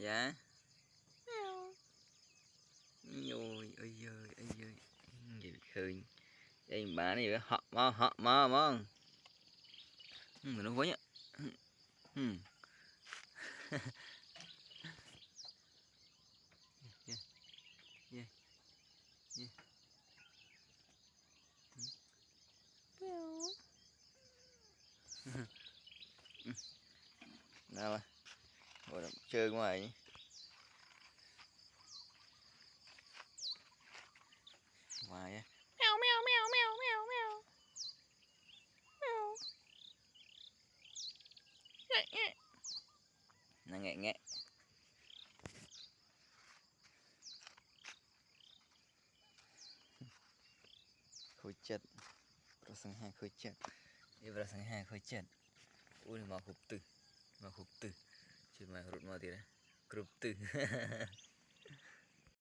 Dạ. Ôi ơi ơi gì khơi đây bà này họ mò nó quấy á. Yeah. Yeah. Yeah. Nào mà ngồi đập chơi ngoài ngoài á. Mèo mèo mèo mèo mèo mèo mèo. Nó nghẹ khối chất prasang hai khối chất đi prasang hai khối chất ui mà khúc từ chỉ mà rụt mà thì đấy group từ